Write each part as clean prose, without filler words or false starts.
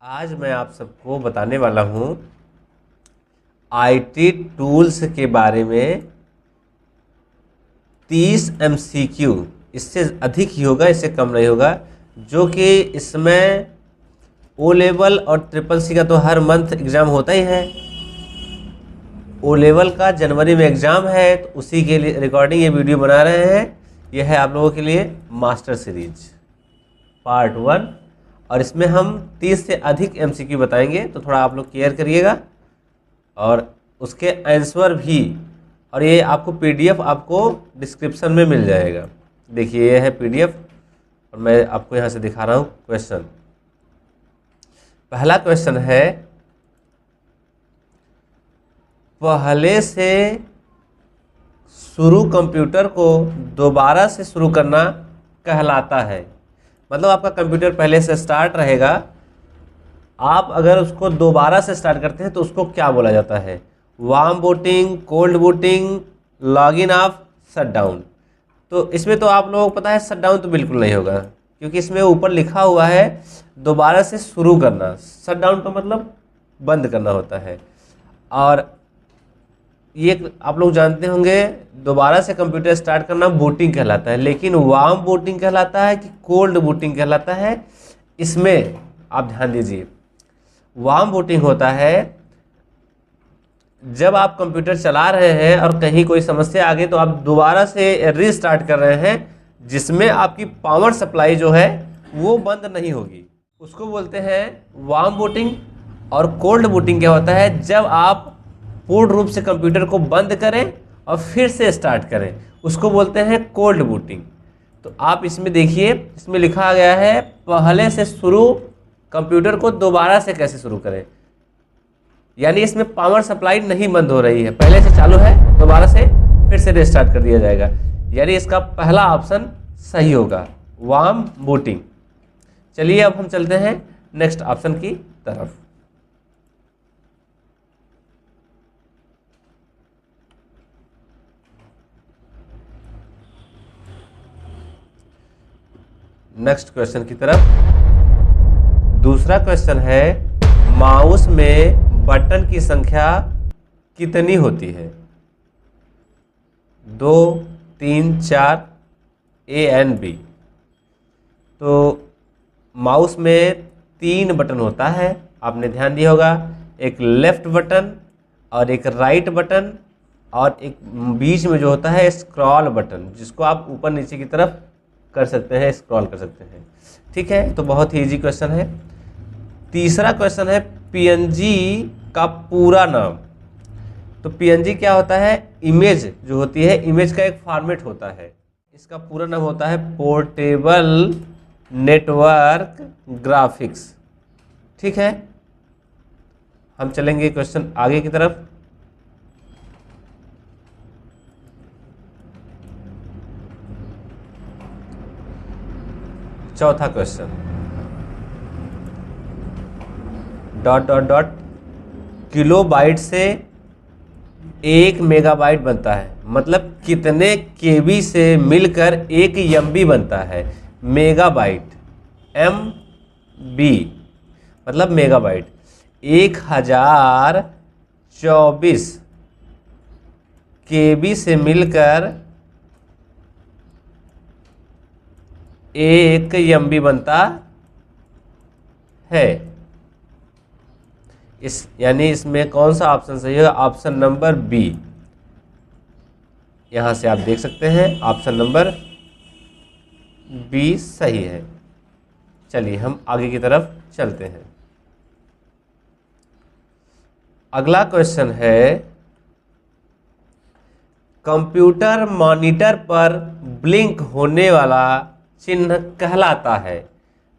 आज मैं आप सबको बताने वाला हूँ आईटी टूल्स के बारे में। 30 एमसीक्यू, इससे अधिक ही होगा, इससे कम नहीं होगा, जो कि इसमें ओ लेवल और ट्रिपल सी का तो हर मंथ एग्ज़ाम होता ही है। ओ लेवल का जनवरी में एग्ज़ाम है, तो उसी के लिए रिकॉर्डिंग ये वीडियो बना रहे हैं। यह है आप लोगों के लिए मास्टर सीरीज पार्ट 1, और इसमें हम 30 से अधिक एमसीक्यू बताएंगे, तो थोड़ा आप लोग केयर करिएगा और उसके आंसर भी। और ये आपको पीडीएफ आपको डिस्क्रिप्शन में मिल जाएगा। देखिए ये है पीडीएफ, और मैं आपको यहाँ से दिखा रहा हूँ क्वेश्चन। पहला क्वेश्चन है, पहले से शुरू कंप्यूटर को दोबारा से शुरू करना कहलाता है। मतलब आपका कंप्यूटर पहले से स्टार्ट रहेगा, आप अगर उसको दोबारा से स्टार्ट करते हैं तो उसको क्या बोला जाता है? Warm booting, cold booting, login of, shut down. तो इसमें तो आप लोगों को पता है शट डाउन तो बिल्कुल नहीं होगा, क्योंकि इसमें ऊपर लिखा हुआ है दोबारा से शुरू करना। शट डाउन तो मतलब बंद करना होता है। और ये आप लोग जानते होंगे, दोबारा से कंप्यूटर स्टार्ट करना बूटिंग कहलाता है, लेकिन वार्म बूटिंग कहलाता है कि कोल्ड बूटिंग कहलाता है, इसमें आप ध्यान दीजिए। वार्म बूटिंग होता है जब आप कंप्यूटर चला रहे हैं और कहीं कोई समस्या आ गई तो आप दोबारा से रीस्टार्ट कर रहे हैं, जिसमें आपकी पावर सप्लाई जो है वो बंद नहीं होगी, उसको बोलते हैं वार्म बूटिंग। और कोल्ड बूटिंग क्या होता है? जब आप पूर्ण रूप से कंप्यूटर को बंद करें और फिर से स्टार्ट करें, उसको बोलते हैं कोल्ड बूटिंग। तो आप इसमें देखिए, इसमें लिखा गया है पहले से शुरू कंप्यूटर को दोबारा से कैसे शुरू करें। यानी इसमें पावर सप्लाई नहीं बंद हो रही है, पहले से चालू है, दोबारा से फिर से रिस्टार्ट कर दिया जाएगा। यानी इसका पहला ऑप्शन सही होगा, वार्म बूटिंग। चलिए अब हम चलते हैं नेक्स्ट ऑप्शन की तरफ। नेक्स्ट क्वेश्चन की तरफ। दूसरा क्वेश्चन है, माउस में बटन की संख्या कितनी होती है? 2, 3, 4, ए एंड बी। तो माउस में 3 बटन होता है, आपने ध्यान दिया होगा। एक लेफ्ट बटन और एक राइट बटन, और एक बीच में जो होता है स्क्रॉल बटन, जिसको आप ऊपर नीचे की तरफ कर सकते हैं, स्क्रॉल कर सकते हैं। ठीक है, तो बहुत ही इजी क्वेश्चन है। तीसरा क्वेश्चन है, पीएनजी का पूरा नाम। तो पीएनजी क्या होता है? इमेज जो होती है, इमेज का एक फॉर्मेट होता है। इसका पूरा नाम होता है पोर्टेबल नेटवर्क ग्राफिक्स। ठीक है, हम चलेंगे क्वेश्चन आगे की तरफ। चौथा question, dot dot dot kilobyte से 1 मेगाबाइट बनता है। मतलब कितने केबी से मिलकर 1 एमबी बनता है? मेगाबाइट, एम बी मतलब मेगाबाइट। 1024 केबी से मिलकर 1 एमबी बनता है। यानी इसमें कौन सा ऑप्शन सही होगा? Option number B. यहां से आप देख सकते हैं ऑप्शन नंबर बी सही है। चलिए हम आगे की तरफ चलते हैं। अगला क्वेश्चन है, कंप्यूटर मॉनिटर पर ब्लिंक होने वाला चिन्ह कहलाता है।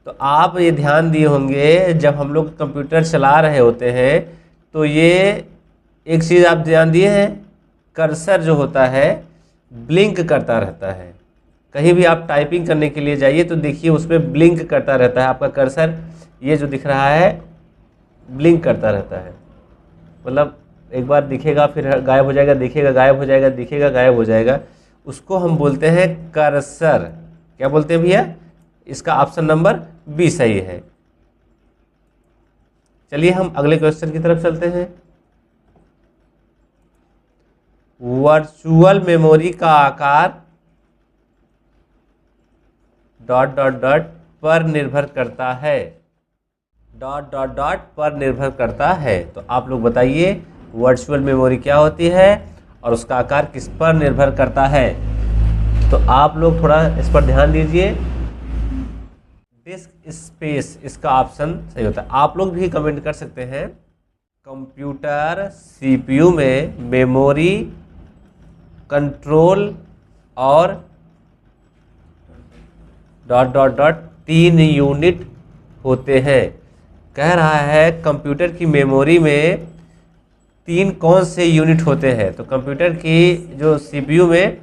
तो आप ये ध्यान दिए होंगे, जब हम लोग कंप्यूटर चला रहे होते हैं तो ये एक चीज़ आप ध्यान दिए हैं, कर्सर जो होता है ब्लिंक करता रहता है। कहीं भी आप टाइपिंग करने के लिए जाइए तो देखिए उसमें ब्लिंक करता रहता है आपका कर्सर। ये जो दिख रहा है ब्लिंक करता रहता है, मतलब एक बार दिखेगा फिर गायब हो जाएगा, दिखेगा गायब हो जाएगा, दिखेगा गायब हो जाएगा। उसको हम बोलते हैं कर्सर। क्या बोलते हैं भैया? इसका ऑप्शन नंबर बी सही है। चलिए हम अगले क्वेश्चन की तरफ चलते हैं। वर्चुअल मेमोरी का आकार डॉट डॉट डॉट पर निर्भर करता है, डॉट डॉट डॉट पर निर्भर करता है। तो आप लोग बताइए वर्चुअल मेमोरी क्या होती है और उसका आकार किस पर निर्भर करता है। तो आप लोग थोड़ा इस पर ध्यान दीजिए। डिस्क स्पेस इसका ऑप्शन सही होता है। आप लोग भी कमेंट कर सकते हैं। कंप्यूटर सीपीयू में मेमोरी, कंट्रोल और डॉट डॉट डॉट 3 यूनिट होते हैं। कह रहा है कंप्यूटर की मेमोरी में 3 कौन से यूनिट होते हैं। तो कंप्यूटर की जो सीपीयू में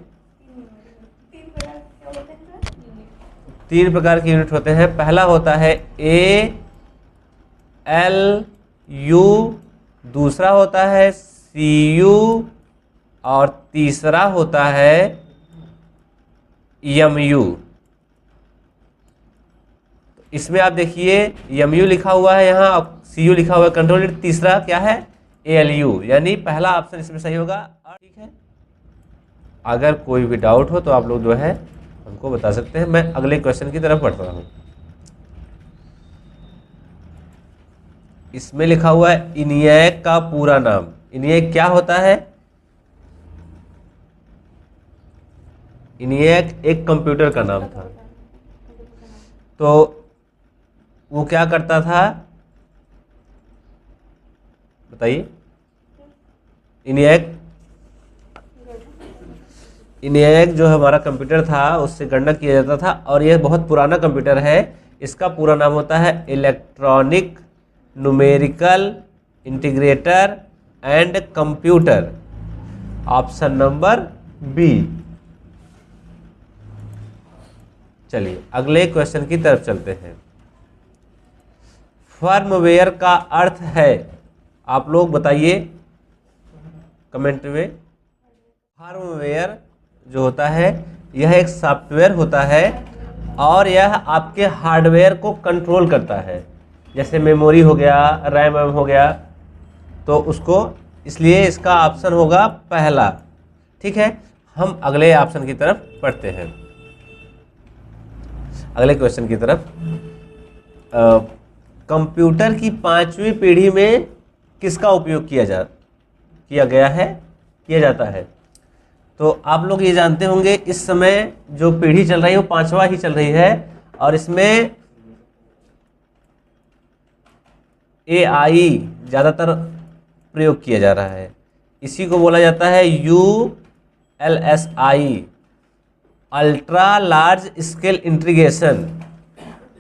3 प्रकार के यूनिट होते हैं। पहला होता है ए एल यू, दूसरा होता है सी यू और तीसरा होता है एम यू। इसमें आप देखिए एम यू लिखा हुआ है यहाँ और सी यू लिखा हुआ है कंट्रोल यूनिट, तीसरा क्या है ए एल यू, यानी पहला ऑप्शन इसमें सही होगा। ठीक है, अगर कोई भी डाउट हो तो आप लोग जो है हमको बता सकते हैं। मैं अगले क्वेश्चन की तरफ बढ़ रहा हूँ। इसमें लिखा हुआ है इनिएक का पूरा नाम। इनिएक क्या होता है? इनिएक एक कंप्यूटर का नाम था। तो वो क्या करता था बताइए। इनिएक जो हमारा कंप्यूटर था उससे गणना किया जाता था और यह बहुत पुराना कंप्यूटर है। इसका पूरा नाम होता है electronic numerical integrator and computer. Option number B. चलिए अगले क्वेश्चन की तरफ चलते हैं। फर्मवेयर का अर्थ है, आप लोग बताइए कमेंट में। फर्मवेयर जो होता है यह एक सॉफ्टवेयर होता है और यह आपके हार्डवेयर को कंट्रोल करता है। जैसे मेमोरी हो गया, रैम हो गया, तो उसको, इसलिए इसका ऑप्शन होगा पहला। ठीक है, हम अगले ऑप्शन की तरफ पढ़ते हैं, अगले क्वेश्चन की तरफ। कंप्यूटर की 5वीं पीढ़ी में किसका उपयोग किया जाता है। तो आप लोग ये जानते होंगे इस समय जो पीढ़ी चल रही है वो 5वां ही चल रही है और इसमें AI ज़्यादातर प्रयोग किया जा रहा है। इसी को बोला जाता है ULSI, ultra large scale integration.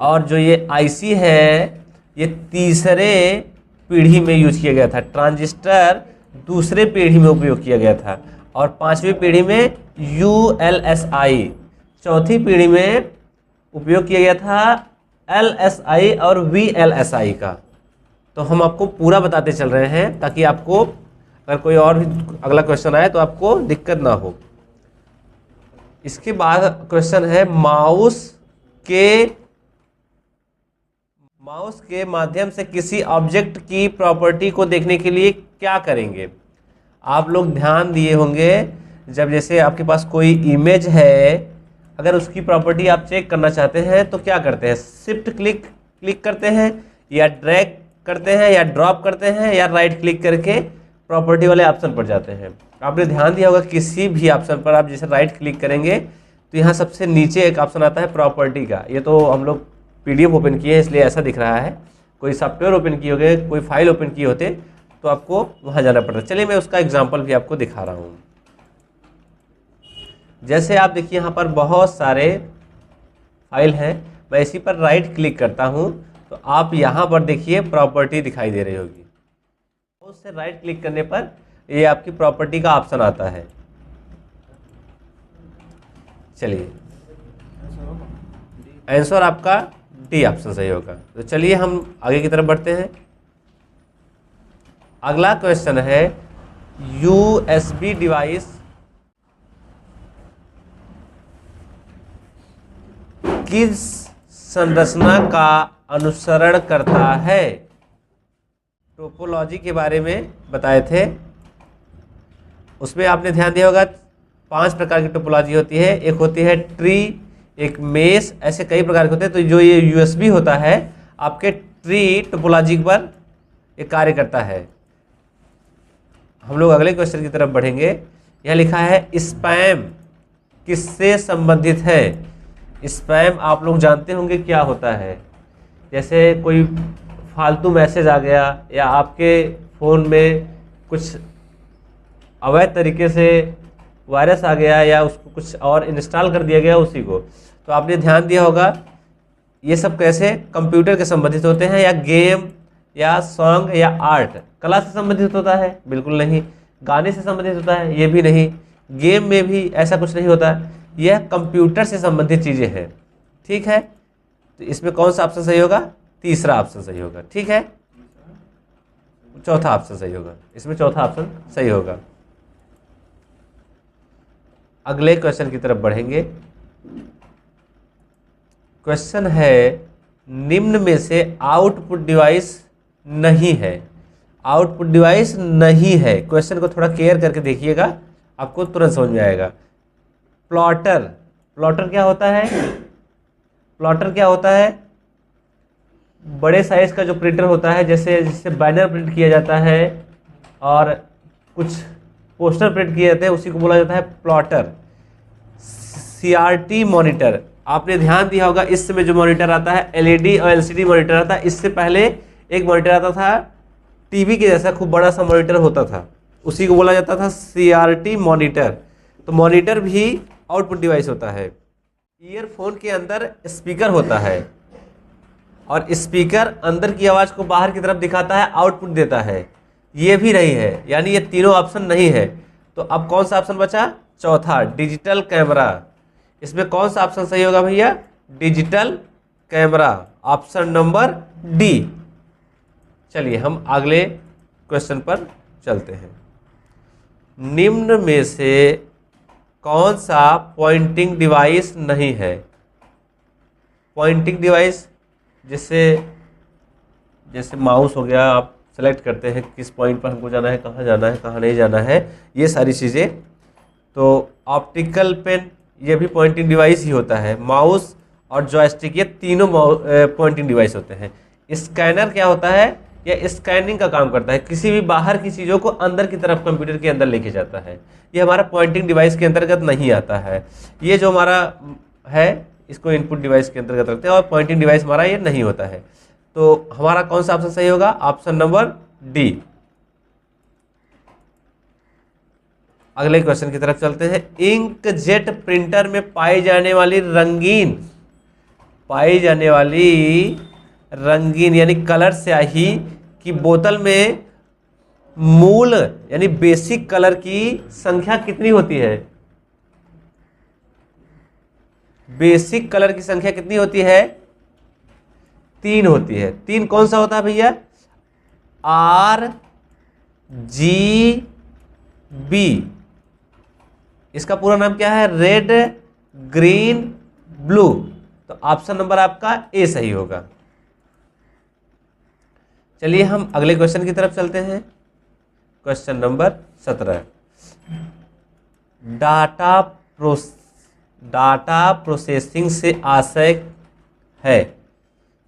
और जो ये IC है ये तीसरे पीढ़ी में यूज किया गया था। ट्रांजिस्टर दूसरे पीढ़ी में उपयोग किया गया था और 5वीं पीढ़ी में ULSI, चौथी पीढ़ी में उपयोग किया गया था LSI और VLSI का। तो हम आपको पूरा बताते चल रहे हैं ताकि आपको अगर कोई और भी अगला क्वेश्चन आए तो आपको दिक्कत ना हो। इसके बाद क्वेश्चन है माउस के माध्यम से किसी ऑब्जेक्ट की प्रॉपर्टी को देखने के लिए क्या करेंगे। आप लोग ध्यान दिए होंगे जब जैसे आपके पास कोई इमेज है, अगर उसकी प्रॉपर्टी आप चेक करना चाहते हैं तो क्या करते हैं, शिफ्ट क्लिक करते हैं या ड्रैग करते हैं या ड्रॉप करते हैं या राइट क्लिक करके प्रॉपर्टी वाले ऑप्शन पर जाते हैं। आपने ध्यान दिया होगा किसी भी ऑप्शन पर आप जैसे राइट क्लिक करेंगे तो यहाँ सबसे नीचे एक ऑप्शन आता है प्रॉपर्टी का। ये तो हम लोग PDF ओपन किए हैं इसलिए ऐसा दिख रहा है। कोई सॉफ्टवेयर ओपन किए होंगे, कोई फाइल ओपन किए होते तो आपको वहाँ जाना पड़ता। चलिए मैं उसका एग्जाम्पल भी आपको दिखा रहा हूँ। जैसे आप देखिए यहाँ पर बहुत सारे फाइल हैं, मैं इसी पर राइट क्लिक करता हूँ तो आप यहाँ पर देखिए प्रॉपर्टी दिखाई दे रही होगी। उससे राइट क्लिक करने पर ये आपकी प्रॉपर्टी का ऑप्शन आता है। चलिए आंसर आपका डी ऑप्शन सही होगा। तो चलिए हम आगे की तरफ बढ़ते हैं। अगला क्वेश्चन है USB डिवाइस किस संरचना का अनुसरण करता है। टोपोलॉजी के बारे में बताए थे, उसमें आपने ध्यान दिया होगा 5 प्रकार की टोपोलॉजी होती है। एक होती है ट्री, एक मेस, ऐसे कई प्रकार के होते हैं। तो जो ये यूएसबी होता है आपके ट्री टोपोलॉजी पर ये कार्य करता है। हम लोग अगले क्वेश्चन की तरफ बढ़ेंगे। यह लिखा है स्पैम किससे संबंधित है। स्पैम आप लोग जानते होंगे क्या होता है। जैसे कोई फालतू मैसेज आ गया या आपके फ़ोन में कुछ अवैध तरीके से वायरस आ गया या उसको कुछ और इंस्टॉल कर दिया गया उसी को, तो आपने ध्यान दिया होगा ये सब कैसे कंप्यूटर के संबंधित होते हैं, या गेम या सॉन्ग या आर्ट कला से संबंधित होता है, बिल्कुल नहीं। गाने से संबंधित होता है, ये भी नहीं। गेम में भी ऐसा कुछ नहीं होता, यह कंप्यूटर से संबंधित चीज़ें हैं। ठीक है, तो इसमें कौन सा ऑप्शन सही होगा? तीसरा ऑप्शन सही होगा। ठीक है, चौथा ऑप्शन सही होगा, इसमें चौथा ऑप्शन सही होगा। अगले क्वेश्चन की तरफ बढ़ेंगे। क्वेश्चन है निम्न में से आउटपुट डिवाइस नहीं है। आउटपुट डिवाइस नहीं है, क्वेश्चन को थोड़ा केयर करके देखिएगा, आपको तुरंत समझ में आएगा। प्लॉटर, प्लॉटर क्या होता है? प्लॉटर क्या होता है? बड़े साइज का जो प्रिंटर होता है, जैसे जिससे बैनर प्रिंट किया जाता है और कुछ पोस्टर प्रिंट किए जाते हैं, उसी को बोला जाता है प्लॉटर। सीआरटी मॉनिटर, आपने ध्यान दिया होगा इस समय जो मॉनिटर आता है एलईडी और एलसीडी मॉनिटर आता है। इससे पहले एक मॉनिटर आता था टीवी के जैसा, खूब बड़ा सा मॉनिटर होता था, उसी को बोला जाता था सीआरटी मॉनिटर। तो मॉनिटर भी आउटपुट डिवाइस होता है। ईयरफोन के अंदर स्पीकर होता है और स्पीकर अंदर की आवाज़ को बाहर की तरफ दिखाता है, आउटपुट देता है। ये भी नहीं है, यानी ये तीनों ऑप्शन नहीं है। तो अब कौन सा ऑप्शन बचा? चौथा, डिजिटल कैमरा। इसमें कौन सा ऑप्शन सही होगा भैया? Digital camera, option number D. चलिए हम अगले क्वेश्चन पर चलते हैं। निम्न में से कौन सा पॉइंटिंग डिवाइस नहीं है? पॉइंटिंग डिवाइस जैसे माउस हो गया, आप सेलेक्ट करते हैं किस पॉइंट पर हमको जाना है, कहाँ जाना है, कहाँ नहीं जाना है, ये सारी चीज़ें। तो ऑप्टिकल पेन ये भी पॉइंटिंग डिवाइस ही होता है। माउस और जॉयस्टिक ये तीनों पॉइंटिंग डिवाइस होते हैं। स्कैनर क्या होता है? यह स्कैनिंग का काम करता है, किसी भी बाहर की चीज़ों को अंदर की तरफ कंप्यूटर के अंदर लेके जाता है। ये हमारा पॉइंटिंग डिवाइस के अंतर्गत नहीं आता है। ये जो हमारा है इसको इनपुट डिवाइस के अंतर्गत रखते हैं और पॉइंटिंग डिवाइस हमारा ये नहीं होता है। तो हमारा कौन सा ऑप्शन सही होगा? Option number D. अगले क्वेश्चन की तरफ चलते हैं। इंकजेट प्रिंटर में पाई जाने वाली रंगीन यानी कलर स्याही की बोतल में मूल यानी बेसिक कलर की संख्या कितनी होती है? बेसिक कलर की संख्या कितनी होती है? 3 होती है। 3 कौन सा होता है भैया? RGB। इसका पूरा नाम क्या है? Red, green, blue. तो ऑप्शन नंबर आपका ए सही होगा। चलिए हम अगले क्वेश्चन की तरफ चलते हैं। Question number 17। डाटा प्रोसेसिंग से आशय है,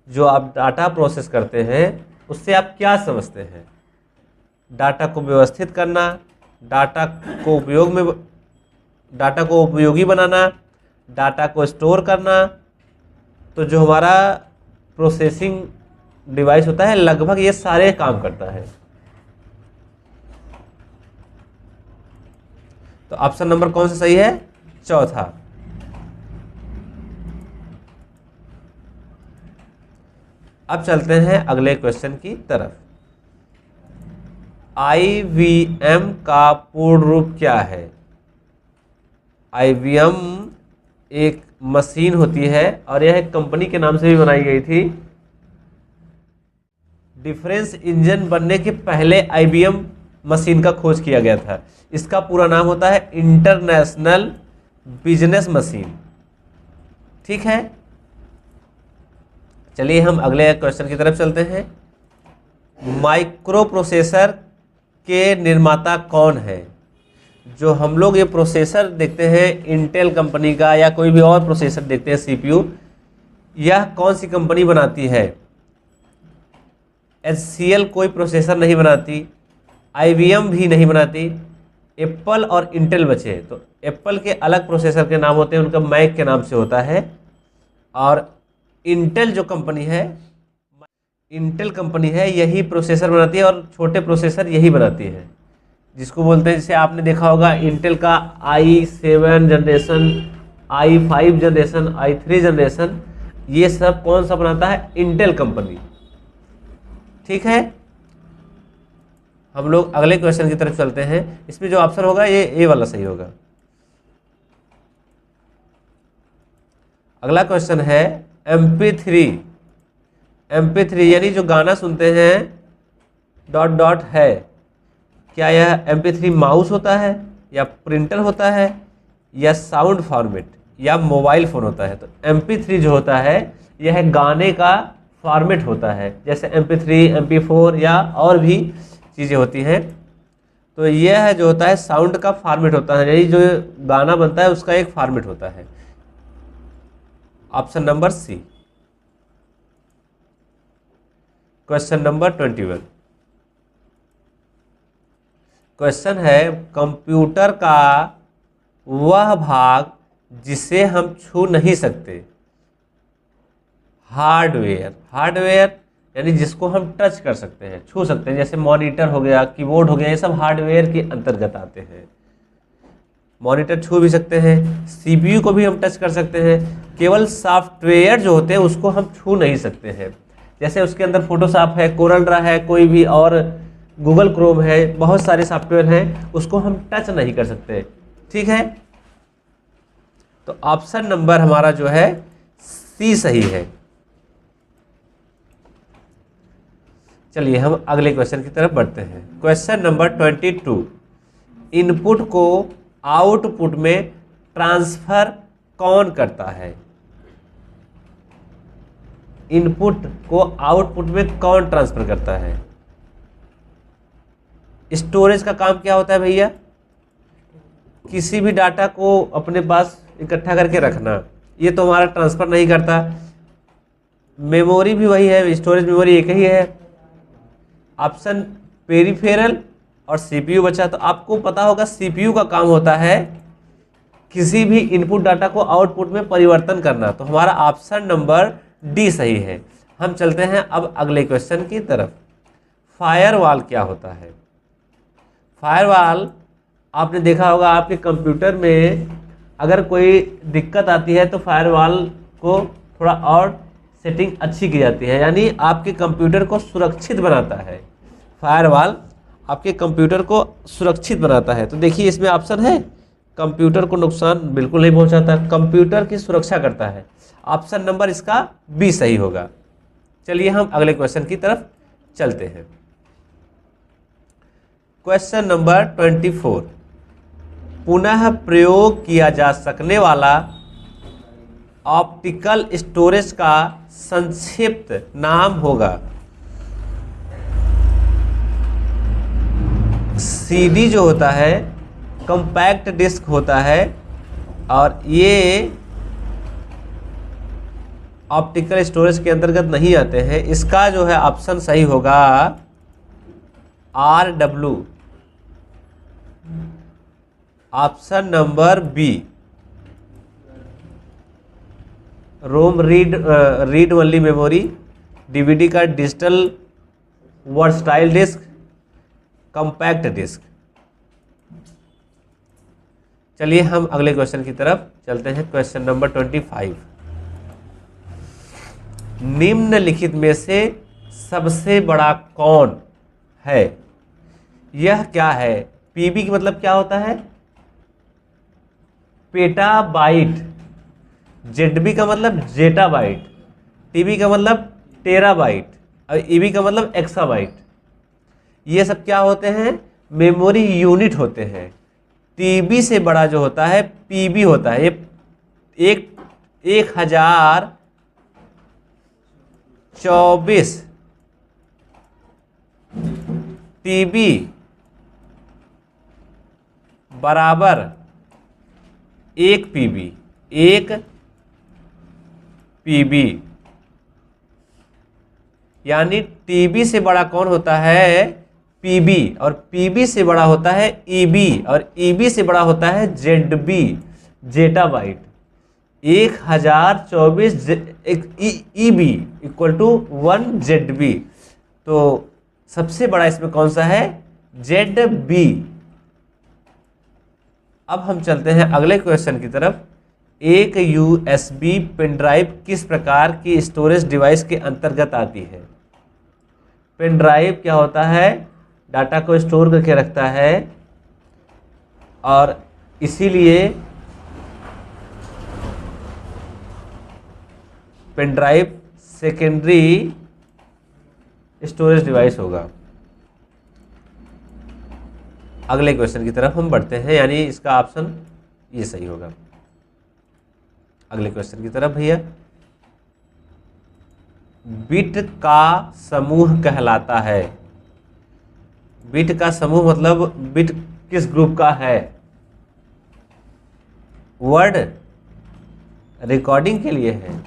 जो आप डाटा प्रोसेस करते हैं उससे आप क्या समझते हैं? डाटा को व्यवस्थित करना, डाटा को उपयोगी बनाना, डाटा को स्टोर करना। तो जो हमारा प्रोसेसिंग डिवाइस होता है लगभग ये सारे काम करता है। तो ऑप्शन नंबर कौन सा सही है? चौथा। अब चलते हैं अगले क्वेश्चन की तरफ। IBM का पूर्ण रूप क्या है? IBM एक मशीन होती है और यह एक कंपनी के नाम से भी बनाई गई थी। डिफरेंस इंजन बनने के पहले IBM मशीन का खोज किया गया था। इसका पूरा नाम होता है इंटरनेशनल बिजनेस मशीन। ठीक है, चलिए हम अगले क्वेश्चन की तरफ चलते हैं। माइक्रो प्रोसेसर के निर्माता कौन है? जो हम लोग ये प्रोसेसर देखते हैं इंटेल कंपनी का या कोई भी और प्रोसेसर देखते हैं सीपीयू, यह कौन सी कंपनी बनाती है? HCL कोई प्रोसेसर नहीं बनाती, IBM भी नहीं बनाती, एप्पल और इंटेल बचे। तो एप्पल के अलग प्रोसेसर के नाम होते हैं, उनका मैक के नाम से होता है, और इंटेल जो कंपनी है, इंटेल कंपनी है, यही प्रोसेसर बनाती है और छोटे प्रोसेसर यही बनाती है, जिसको बोलते हैं, जैसे आपने देखा होगा इंटेल का i7 generation, i5 generation, i3 generation, ये सब कौन सा बनाता है? Intel company. ठीक है, हम लोग अगले क्वेश्चन की तरफ चलते हैं। इसमें जो ऑप्शन होगा ये ए वाला सही होगा। अगला क्वेश्चन है MP3। MP3 यानी जो गाना सुनते हैं डॉट डॉट है, क्या यह MP3 माउस होता है या प्रिंटर होता है या साउंड फॉर्मेट या मोबाइल फ़ोन होता है? तो MP3 जो होता है यह गाने का फॉर्मेट होता है, जैसे MP3, MP4 या और भी चीज़ें होती हैं। तो यह है जो होता है साउंड का फॉर्मेट होता है, यानी जो गाना बनता है उसका एक फॉर्मेट होता है। Option number C. Question number 21। Question है कंप्यूटर का वह भाग जिसे हम छू नहीं सकते। हार्डवेयर, हार्डवेयर यानी जिसको हम टच कर सकते हैं, छू सकते हैं, जैसे मॉनिटर हो गया, कीबोर्ड हो गया, ये सब हार्डवेयर के अंतर्गत आते हैं। मॉनिटर छू भी सकते हैं, CPU को भी हम टच कर सकते हैं। केवल सॉफ्टवेयर जो होते हैं उसको हम छू नहीं सकते हैं, जैसे उसके अंदर फोटोशॉप है, कोरल ड्रा है, कोई भी और गूगल क्रोम है, बहुत सारे सॉफ्टवेयर हैं, उसको हम टच नहीं कर सकते। ठीक है, तो ऑप्शन नंबर हमारा जो है सी सही है। चलिए हम अगले क्वेश्चन की तरफ बढ़ते हैं। Question number 22। इनपुट को आउटपुट में ट्रांसफर कौन करता है? इनपुट को आउटपुट में कौन ट्रांसफर करता है? स्टोरेज का काम क्या होता है भैया? किसी भी डाटा को अपने पास इकट्ठा करके रखना, ये तो हमारा ट्रांसफर नहीं करता। मेमोरी भी वही है, स्टोरेज मेमोरी एक ही है। ऑप्शन पेरिफेरल और CPU बचा। तो आपको पता होगा CPU का काम होता है किसी भी इनपुट डाटा को आउटपुट में परिवर्तन करना। तो हमारा ऑप्शन नंबर डी सही है। हम चलते हैं अब अगले क्वेश्चन की तरफ। फायरवॉल क्या होता है? फायरवॉल आपने देखा होगा आपके कंप्यूटर में अगर कोई दिक्कत आती है तो फायरवॉल को थोड़ा और सेटिंग अच्छी की जाती है, यानी आपके कंप्यूटर को सुरक्षित बनाता है। फायरवॉल आपके कंप्यूटर को सुरक्षित बनाता है। तो देखिए इसमें ऑप्शन है, कंप्यूटर को नुकसान बिल्कुल नहीं पहुंचाता, कंप्यूटर की सुरक्षा करता है। ऑप्शन नंबर इसका बी सही होगा। चलिए हम अगले क्वेश्चन की तरफ चलते हैं। Question number 24। पुनः प्रयोग किया जा सकने वाला ऑप्टिकल स्टोरेज का संक्षिप्त नाम होगा। CD जो होता है कॉम्पैक्ट डिस्क होता है, और ये ऑप्टिकल स्टोरेज के अंतर्गत नहीं आते हैं। इसका जो है ऑप्शन सही होगा RW, option number B. ROM read only memory, DVD का digital versatile disc, compact disc. चलिए हम अगले क्वेश्चन की तरफ चलते हैं। Question number 25। निम्नलिखित में से सबसे बड़ा कौन है? यह क्या है? PB की मतलब क्या होता है? पेटाबाइट। ZB का मतलब जेटाबाइट, TB का मतलब टेराबाइट, और EB का मतलब एक्साबाइट। ये सब क्या होते हैं? मेमोरी यूनिट होते हैं। TB से बड़ा जो होता है PB होता है। ये 1024 टीबी बराबर 1 पीबी, 1 पीबी, यानी टीबी से बड़ा कौन होता है? पीबी, और पीबी से बड़ा होता है ईबी, और ईबी से बड़ा होता है ZB, zettabyte. 1024 EB equal to 1 ZB. तो सबसे बड़ा इसमें कौन सा है? जेडबी। अब हम चलते हैं अगले क्वेश्चन की तरफ। एक यूएसबी पेन ड्राइव किस प्रकार की स्टोरेज डिवाइस के अंतर्गत आती है? पेन ड्राइव क्या होता है? डाटा को स्टोर करके रखता है, और इसीलिए pen drive secondary storage device होगा। अगले क्वेश्चन की तरफ हम बढ़ते हैं, यानी इसका ऑप्शन ये सही होगा। अगले क्वेश्चन की तरफ भैया, बिट का समूह कहलाता है। बिट का समूह मतलब बिट किस ग्रुप का है? वर्ड रिकॉर्डिंग के लिए है।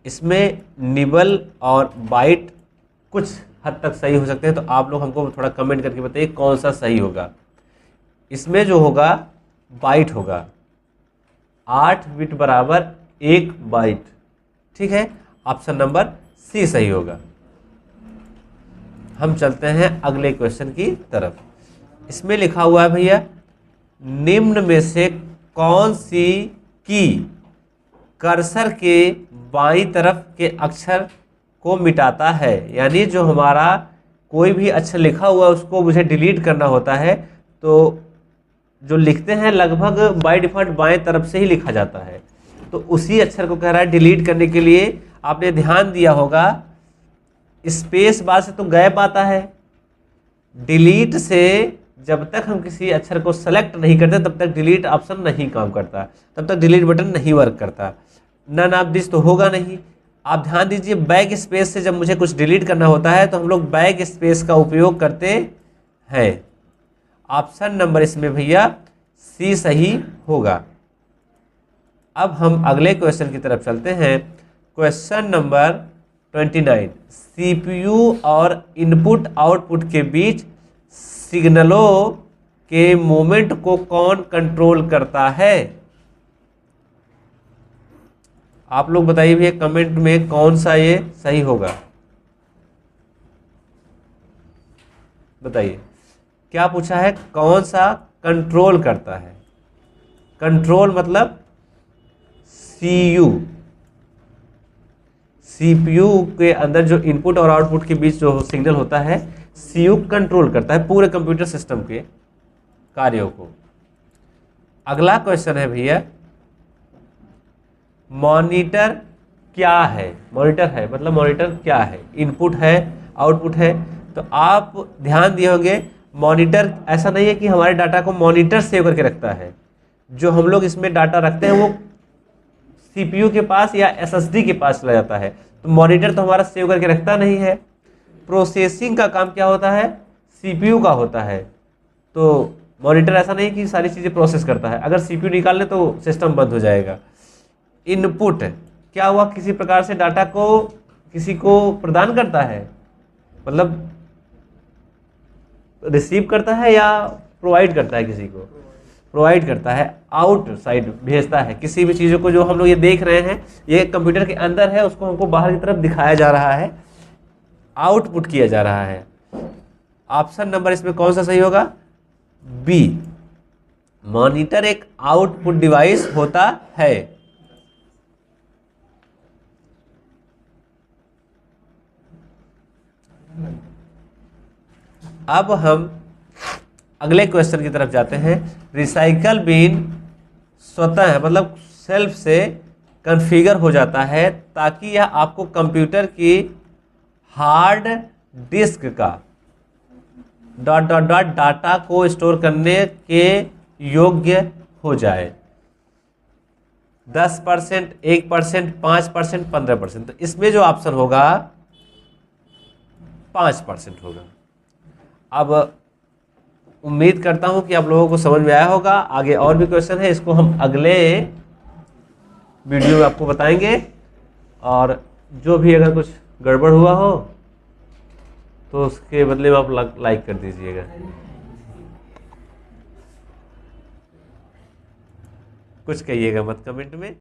इसमें निबल और बाइट कुछ हद तक सही हो सकते हैं, तो आप लोग हमको थोड़ा कमेंट करके बताइए कौन सा सही होगा। इसमें जो होगा बाइट होगा, 8 बिट बराबर 1 बाइट। ठीक है, ऑप्शन नंबर सी सही होगा। हम चलते हैं अगले क्वेश्चन की तरफ। इसमें लिखा हुआ है भैया, निम्न में से कौन सी की कर्सर के बाईं तरफ के अक्षर को मिटाता है? यानी जो हमारा कोई भी अक्षर लिखा हुआ है उसको मुझे डिलीट करना होता है, तो जो लिखते हैं लगभग बाय डिफ़ॉल्ट बाएं तरफ से ही लिखा जाता है, तो उसी अक्षर को कह रहा है डिलीट करने के लिए। आपने ध्यान दिया होगा स्पेस बार से तो गैप आता है, डिलीट से जब तक हम किसी अक्षर को सेलेक्ट नहीं करते तब तक डिलीट ऑप्शन नहीं काम करता, तब तक डिलीट बटन नहीं वर्क करता। नन ऑफ दिस तो होगा नहीं। आप ध्यान दीजिए, बैक स्पेस से जब मुझे कुछ डिलीट करना होता है तो हम लोग बैक स्पेस का उपयोग करते हैं। ऑप्शन नंबर इसमें भैया सी सही होगा। अब हम अगले क्वेश्चन की तरफ चलते हैं। क्वेश्चन नंबर 29, सीपीयू और इनपुट आउटपुट के बीच सिग्नलों के मूवमेंट को कौन कंट्रोल करता है? आप लोग बताइए भैया कमेंट में कौन सा ये सही होगा। बताइए क्या पूछा है, कौन सा कंट्रोल करता है? कंट्रोल मतलब सीयू, सीपीयू के अंदर जो इनपुट और आउटपुट के बीच जो सिग्नल होता है, सीयू कंट्रोल करता है पूरे कंप्यूटर सिस्टम के कार्यों को। अगला क्वेश्चन है भैया, मॉनिटर क्या है? मॉनिटर है मतलब मॉनिटर क्या है? इनपुट है, आउटपुट है। तो आप ध्यान दिए होंगे, मॉनिटर ऐसा नहीं है कि हमारे डाटा को मॉनिटर सेव करके रखता है। जो हम लोग इसमें डाटा रखते हैं वो सीपीयू के पास या एसएसडी के पास चला जाता है, तो मॉनिटर तो हमारा सेव करके रखता नहीं है। प्रोसेसिंग का काम क्या होता है? सीपीयू का होता है। तो मॉनिटर ऐसा नहीं कि सारी चीज़ें प्रोसेस करता है, अगर सीपीयू निकाल ले तो सिस्टम बंद हो जाएगा। इनपुट क्या हुआ? किसी प्रकार से डाटा को किसी को प्रदान करता है, मतलब रिसीव करता है या प्रोवाइड करता है, किसी को प्रोवाइड करता है। आउट साइड भेजता है किसी भी चीज़ों को। जो हम लोग ये देख रहे हैं ये कंप्यूटर के अंदर है, उसको हमको बाहर की तरफ दिखाया जा रहा है, आउटपुट किया जा रहा है। ऑप्शन नंबर इसमें कौन सा सही होगा? बी, मॉनिटर एक आउटपुट डिवाइस होता है। अब हम अगले क्वेश्चन की तरफ जाते हैं। रिसाइकल बिन स्वतः मतलब सेल्फ से कॉन्फ़िगर हो जाता है ताकि यह आपको कंप्यूटर की हार्ड डिस्क का डाटा को स्टोर करने के योग्य हो जाए। 10%, 1%, 5%, 15%। तो इसमें जो ऑप्शन होगा 5% होगा। अब उम्मीद करता हूँ कि आप लोगों को समझ में आया होगा। आगे और भी क्वेश्चन है, इसको हम अगले वीडियो में आपको बताएंगे। और जो भी अगर कुछ गड़बड़ हुआ हो तो उसके बदले में आप लाइक कर दीजिएगा। कुछ कहिएगा मत कमेंट में।